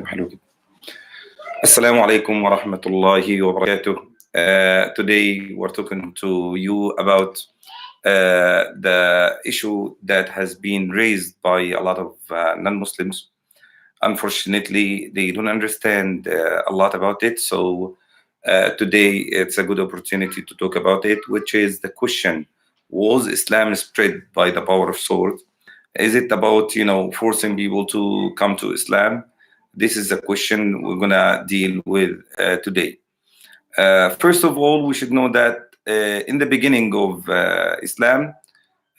حلو جدا. Assalamu alaikum wa rahmatullahi wa barakatuh. Today we're talking to you about the issue that has been raised by a lot of non-Muslims. Unfortunately, they don't understand a lot about it. So today it's a good opportunity to talk about it, which is the question: was Islam spread by the power of sword? Is it about, forcing people to come to Islam? This is a question we're gonna deal with today. First of all, we should know that in the beginning of Islam,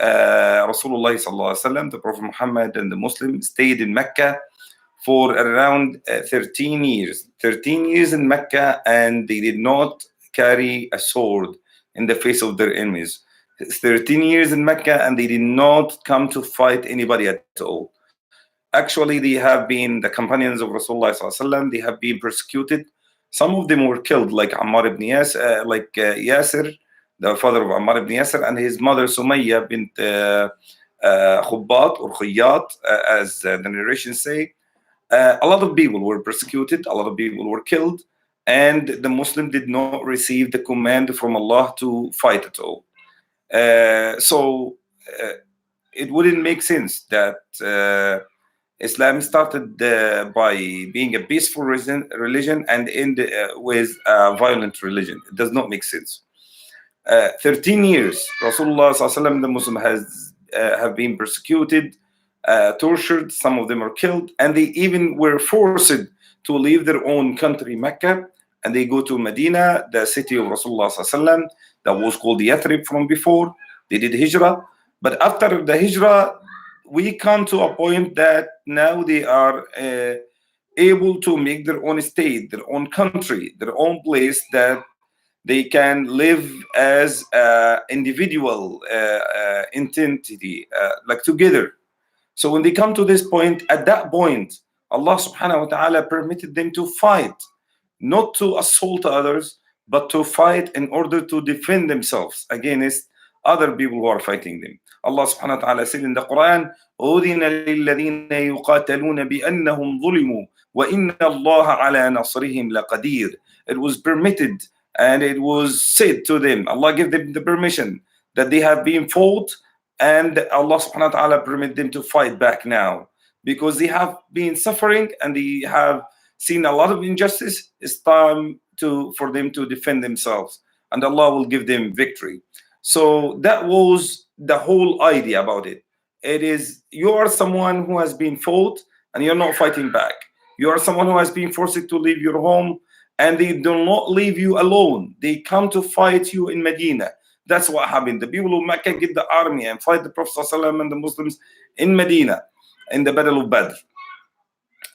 Rasulullah sallallahu alaihi wasallam, the Prophet Muhammad, and the Muslims stayed in Mecca for around 13 years. 13 years in Mecca, and they did not carry a sword in the face of their enemies. 13 years in Mecca, and they did not come to fight anybody at all. Actually, they have been the companions of Rasulullah sallallahu alaihi wasallam. They have been persecuted. Some of them were killed, like Ammar ibn Yasir, Yasir, the father of Ammar ibn Yasir, and his mother Sumayya bint Khubbat or Khiyat, as the narrations say. A lot of people were persecuted, a lot of people were killed, and the Muslim did not receive the command from Allah to fight at all. So it wouldn't make sense that Islam started by being a peaceful religion and ended with a violent religion. It does not make sense. 13 years, Rasulullah sallallahu alaihi wasallam, the Muslim have been persecuted, tortured. Some of them are killed, and they even were forced to leave their own country, Mecca, and they go to Medina, the city of Rasulullah sallallahu alaihi wasallam, that was called Yathrib from before. They did hijrah, but after the hijrah, we come to a point that now they are able to make their own state, their own country, their own place that they can live as individual entity, like together. So when they come to this point, at that point, Allah subhanahu wa ta'ala permitted them to fight, not to assault others, but to fight in order to defend themselves against other people who are fighting them. Allah subhanahu wa ta'ala said in the Quran, أُذِنَ لِلَّذِينَ يُقَاتَلُونَ بِأَنَّهُمْ ظُلِمُوا وَإِنَّ اللَّهَ عَلَى نَصْرِهِمْ لَقَدِيرٌ. It was permitted and it was said to them, Allah gave them the permission that they have been fought, and Allah subhanahu wa ta'ala permit them to fight back now because they have been suffering and they have seen a lot of injustice. It's time for them to defend themselves, and Allah will give them victory. So that was the whole idea about it. It is, you are someone who has been fought and you're not fighting back. You are someone who has been forced to leave your home, and they do not leave you alone. They come to fight you in Medina. That's what happened. The people of Mecca get the army and fight the Prophet ﷺ and the Muslims in Medina in the Battle of Badr.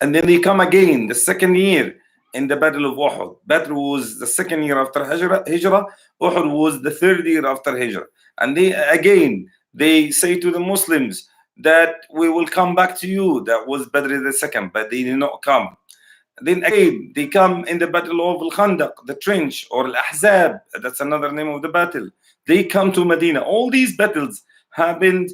And then they come again the second year in the Battle of Uhud. Badr was the second year after Hijrah. Uhud was the third year after Hijrah. And they say to the Muslims that we will come back to you. That was Badr the second, but they did not come. Then again, they come in the Battle of Al-Khandaq, the trench, or Al-Ahzab. That's another name of the battle. They come to Medina. All these battles happened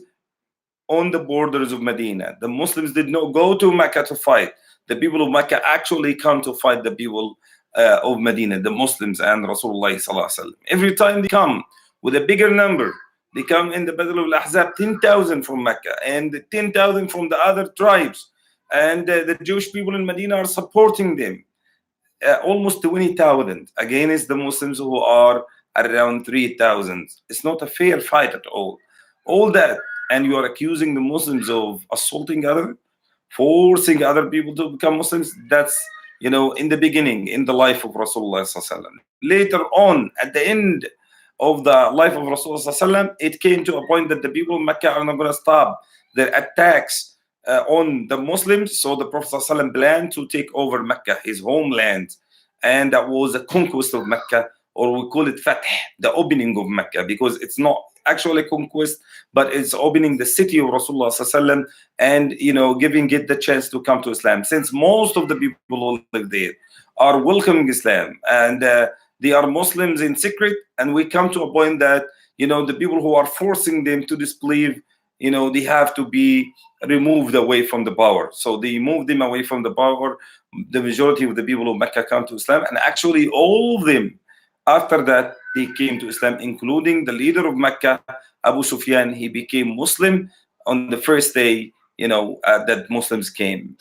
on the borders of Medina. The Muslims did not go to Mecca to fight. The people of Mecca actually come to fight the people of Medina, the Muslims and Rasulullah sallallahu alaihi wasallam. Every time they come with a bigger number, they come in the Battle of Al-Ahzab, 10,000 from Mecca and 10,000 from the other tribes. And the Jewish people in Medina are supporting them. Almost 20,000 against the Muslims who are around 3,000. It's not a fair fight at all. All that, and you are accusing the Muslims of assaulting others, forcing other people to become Muslims. That's, in the beginning, in the life of Rasulullah sallallahu alaihi wasallam. Later on, at the end of the life of Rasulullah sallallahu alaihi wasallam, it came to a point that the people of Mecca are not going to stop their attacks on the Muslims. So the Prophet sallallahu alaihi wasallam planned to take over Mecca, his homeland, and that was a conquest of Mecca, or we call it Fath, the opening of Mecca, because it's not actually conquest, but it's opening the city of Rasulullah sallallahu alaihi wasallam and giving it the chance to come to Islam. Since most of the people who live there are welcoming Islam and they are Muslims in secret, and we come to a point that the people who are forcing them to disbelieve they have to be removed away from the power. So they moved them away from the power. The majority of the people of Mecca come to Islam, and actually all of them after that they came to Islam, including the leader of Mecca, Abu Sufyan. He became Muslim on the first day, that Muslims came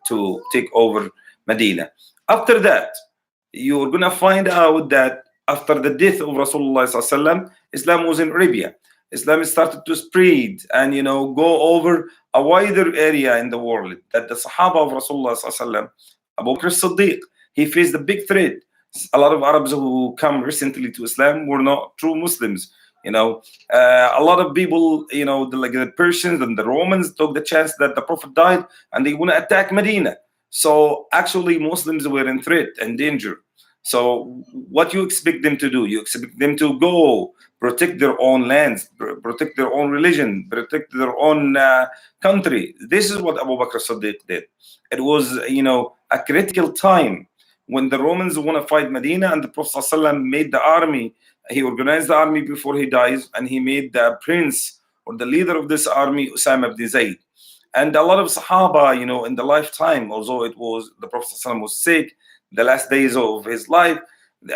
to take over Medina. After that, you're gonna find out that after the death of Rasulullah sallallahu alaihi wasallam, Islam was in Arabia. Islam started to spread and go over a wider area in the world. That the Sahaba of Rasulullah sallallahu alaihi wasallam, Abu Bakr as-Siddiq, he faced a big threat. A lot of Arabs who come recently to Islam were not true Muslims. A lot of people, like the Persians and the Romans took the chance that the Prophet died and they want to attack Medina. So actually Muslims were in threat and danger. So what you expect them to do? You expect them to go protect their own lands, protect their own religion, protect their own country. This is what Abu Bakr as-Siddiq did. It was, a critical time when the Romans want to fight Medina, and the Prophet ﷺ made the army. He organized the army before he dies, and he made the prince or the leader of this army Usama ibn Zayd. And a lot of Sahaba, in the lifetime, although it was the Prophet ﷺ was sick, the last days of his life,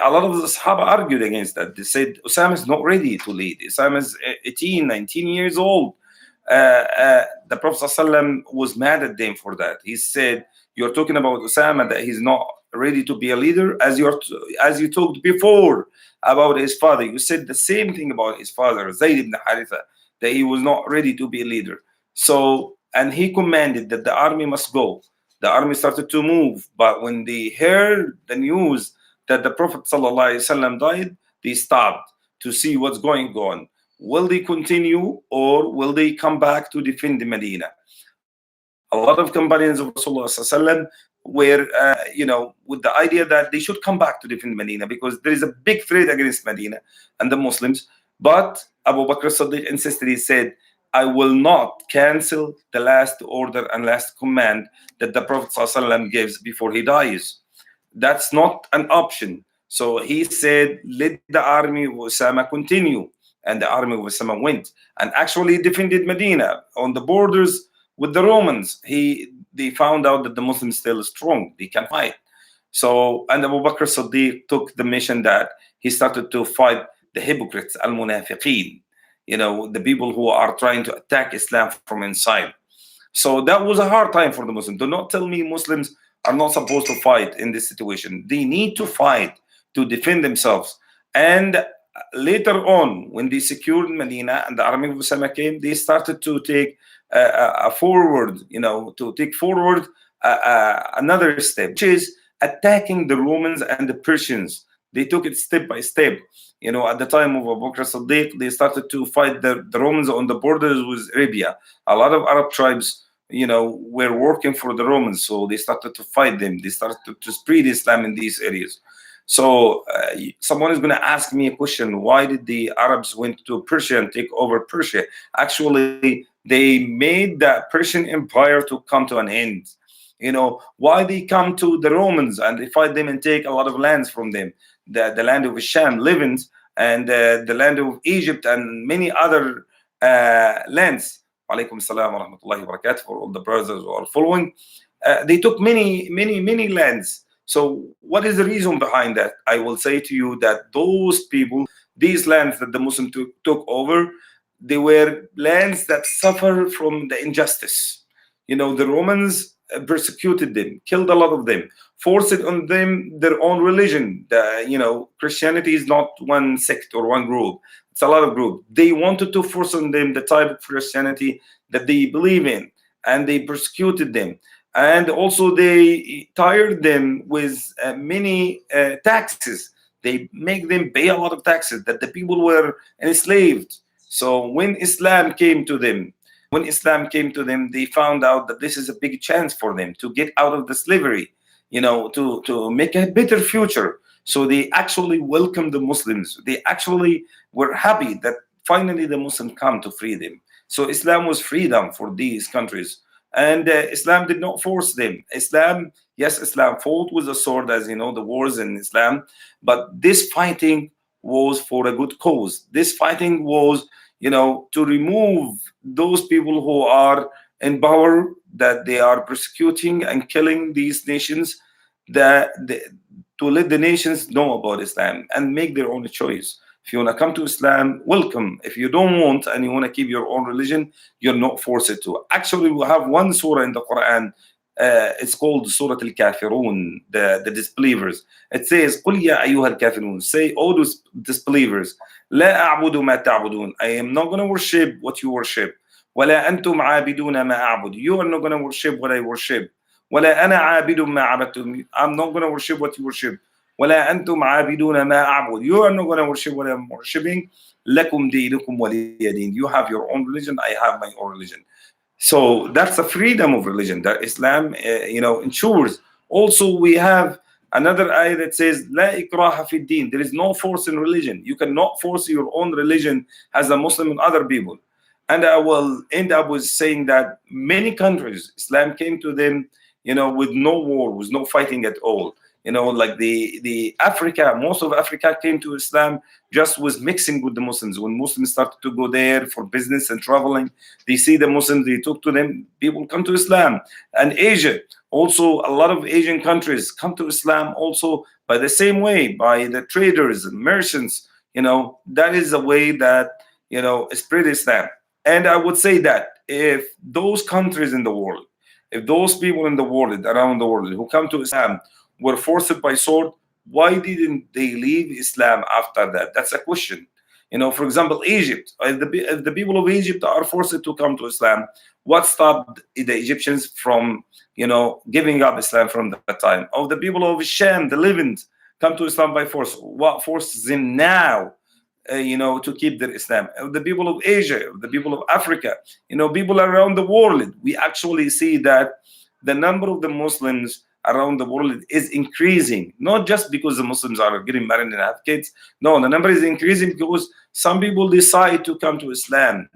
a lot of the Sahaba argued against that. They said Usama is not ready to lead. Usama is 18, 19 years old. The Prophet ﷺ was mad at them for that. He said, "You're talking about Usama, that he's not ready to be a leader, as you talked before about his father. You said the same thing about his father, Zayd ibn Haritha, that he was not ready to be a leader." So, and he commanded that the army must go. The army started to move, but when they heard the news that the Prophet ﷺ died, they stopped to see what's going on. Will they continue or will they come back to defend Medina? A lot of companions of Rasulullah ﷺ were, with the idea that they should come back to defend Medina because there is a big threat against Medina and the Muslims. But Abu Bakr as-Siddiq insisted. He said, "I will not cancel the last order and last command that the Prophet ﷺ gives before he dies. That's not an option." So he said, "Let the army of Osama continue." And the army of Osama went and actually defended Medina on the borders with the Romans. They found out that the Muslims still strong. They can fight. So, and Abu Bakr as-Siddiq took the mission that he started to fight the hypocrites, al-munafiqeen, the people who are trying to attack Islam from inside. So that was a hard time for the Muslims. Do not tell me Muslims are not supposed to fight in this situation. They need to fight to defend themselves. And later on, when they secured Medina and the army of Osama came, they started to take another step, which is attacking the Romans and the Persians. They took it step by step. At the time of Abu Bakr as-Siddiq, they started to fight the Romans on the borders with Arabia. A lot of Arab tribes, were working for the Romans, so they started to fight them. They started to spread Islam in these areas. So someone is going to ask me a question: why did the Arabs went to Persia and take over Persia? Actually, they made the Persian Empire to come to an end. Why they come to the Romans and they fight them and take a lot of lands from them, the land of Sham, Levant, and the land of Egypt and many other lands. Alaikum salam wa rahmatullahi wa barakatuh for all the brothers who are following. They took many lands. So what is the reason behind that? I will say to you that those people, these lands that the Muslims took over, they were lands that suffer from the injustice. The Romans persecuted them, killed a lot of them, forced on them their own religion. Christianity is not one sect or one group. It's a lot of groups. They wanted to force on them the type of Christianity that they believe in, and they persecuted them. And also they tired them with many taxes. They make them pay a lot of taxes that the people were enslaved. So when Islam came to them, they found out that this is a big chance for them to get out of the slavery, to make a better future. So they actually welcomed the Muslims. They actually were happy that finally the Muslims come to free them. So Islam was freedom for these countries. And Islam did not force them. Islam fought with the sword, as the wars in Islam. But this fighting was for a good cause. This fighting was, to remove those people who are in power, that they are persecuting and killing these nations, that to let the nations know about Islam and make their own choice. If you want to come to Islam, welcome. If you don't want and you want to keep your own religion, you're not forced to. Actually, we have one surah in the Quran. It's called Surah Al-Kafirun, the disbelievers. It says, قُلْ يَا أَيُّهَا الْكَافِرُونَ. Say, all those disbelievers, لَا أَعْبُدُ مَا تَعْبُدُونَ. I am not going to worship what you worship. وَلَا أَنْتُمْ عَابِدُونَ مَا أَعْبُدُ. You are not going to worship what I worship. وَلَا أَنَا عَابِدٌ مَا عَبَدتُم. I'm not going to worship what you worship. وَلَا أَنْتُمْ عَابِدُونَ مَا أَعْبُدُ. You are not going to worship what I'm worshiping. لَكُمْ دِينُكُمْ وَلِيَ دِينِ. You have your own religion, I have my own religion. So that's a freedom of religion that Islam, ensures. Also, we have another ayah that says, "La ikraha fi din." There is no force in religion. You cannot force your own religion as a Muslim on other people. And I will end up with saying that many countries, Islam came to them, with no war, with no fighting at all. Like the Africa, most of Africa came to Islam just was mixing with the Muslims. When Muslims started to go there for business and traveling, they see the Muslims, they talk to them, people come to Islam. And Asia, also a lot of Asian countries come to Islam also by the same way, by the traders and merchants. That is a way that, spread Islam. And I would say that if those countries in the world, if those people in the world, around the world who come to Islam were forced by sword, why didn't they leave Islam after that? That's a question. For example, Egypt. If the people of Egypt are forced to come to Islam, what stopped the Egyptians from, giving up Islam from that time? Of the people of Sham, the Levant, come to Islam by force. What forces them now, to keep their Islam? The people of Asia, the people of Africa, people around the world. We actually see that the number of the Muslims around the world is increasing, not just because the Muslims are getting married and have kids. No, the number is increasing because some people decide to come to Islam.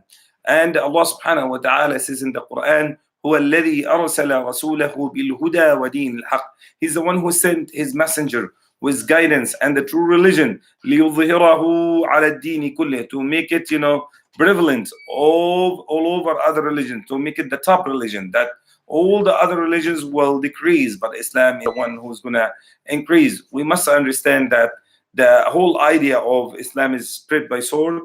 And Allah subhanahu wa ta'ala says in the Quran, هو الذي أرسل رسوله بالهدى ودين الحق. He's the one who sent his messenger with guidance and the true religion, ليظهره على الدين كله, to make it, prevalent all over other religions, to make it the top religion, that all the other religions will decrease, but Islam is the one who's going to increase. We must understand that the whole idea of Islam is spread by sword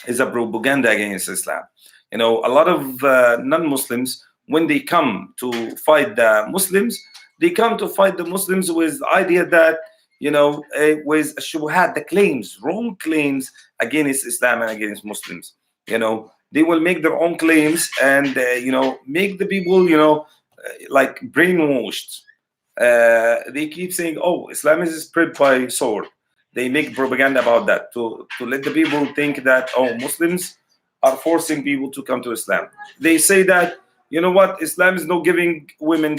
is a propaganda against Islam. A lot of non-Muslims, when they come to fight the Muslims, they come to fight the Muslims with the idea that, with shubuhat, the claims, wrong claims against Islam and against Muslims. They will make their own claims and, make the people, like brainwashed. They keep saying, oh, Islam is spread by sword. They make propaganda about that to let the people think that, oh, Muslims are forcing people to come to Islam. They say that, Islam is not giving women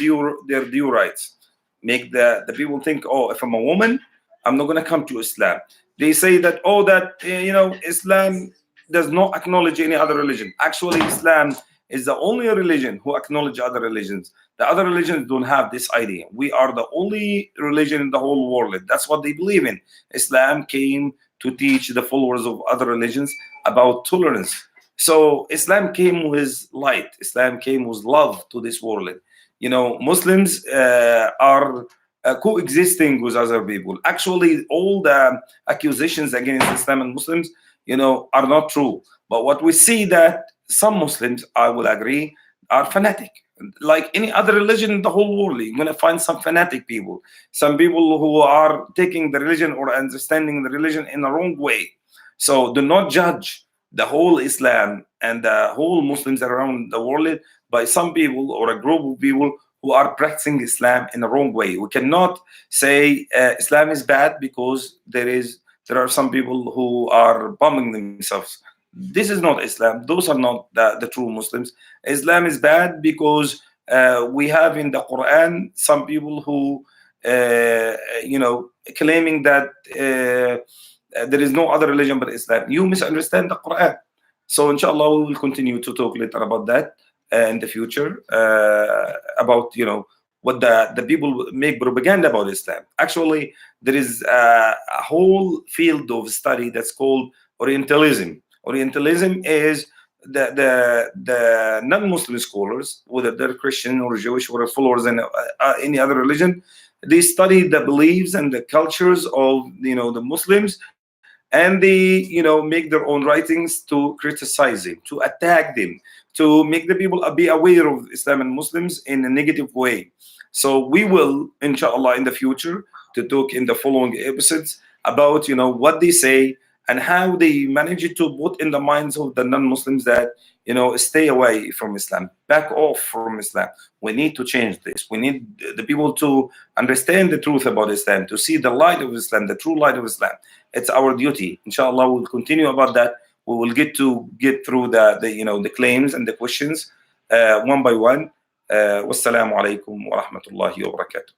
their due rights. Make the people think, oh, if I'm a woman, I'm not going to come to Islam. They say that, Islam does not acknowledge any other religion. Actually, Islam is the only religion who acknowledge other religions. The other religions don't have this idea. We are the only religion in the whole world. That's what they believe in. Islam came to teach the followers of other religions about tolerance. So Islam came with light. Islam came with love to this world. Muslims are coexisting with other people. Actually, all the accusations against Islam and Muslims, are not true. But what we see that some Muslims, I will agree, are fanatic. Like any other religion in the whole world, you're going to find some fanatic people, some people who are taking the religion or understanding the religion in the wrong way. So do not judge the whole Islam and the whole Muslims around the world by some people or a group of people who are practicing Islam in the wrong way. We cannot say Islam is bad because there are some people who are bombing themselves. This is not Islam. Those are not the true Muslims. Islam is bad because we have in the Quran some people who, claiming that there is no other religion but Islam. You misunderstand the Quran. So inshallah, we will continue to talk later about that in the future, about, what the people make propaganda about Islam. Actually, there is a whole field of study that's called Orientalism. Orientalism is the non-Muslim scholars, whether they're Christian or Jewish or followers in any other religion, they study the beliefs and the cultures of the Muslims, and they make their own writings to criticize them, to attack them, to make the people be aware of Islam and Muslims in a negative way. So we will, inshallah, in the future to talk in the following episodes about what they say and how they manage to put in the minds of the non-Muslims that stay away from Islam, back off from Islam. We need to change this. We need the people to understand the truth about Islam, to see the light of Islam, the true light of Islam. It's our duty. Inshallah, we'll continue about that. We will get through the claims and the questions one by one. Wassalamu alaikum wa rahmatullahi wa barakatuh.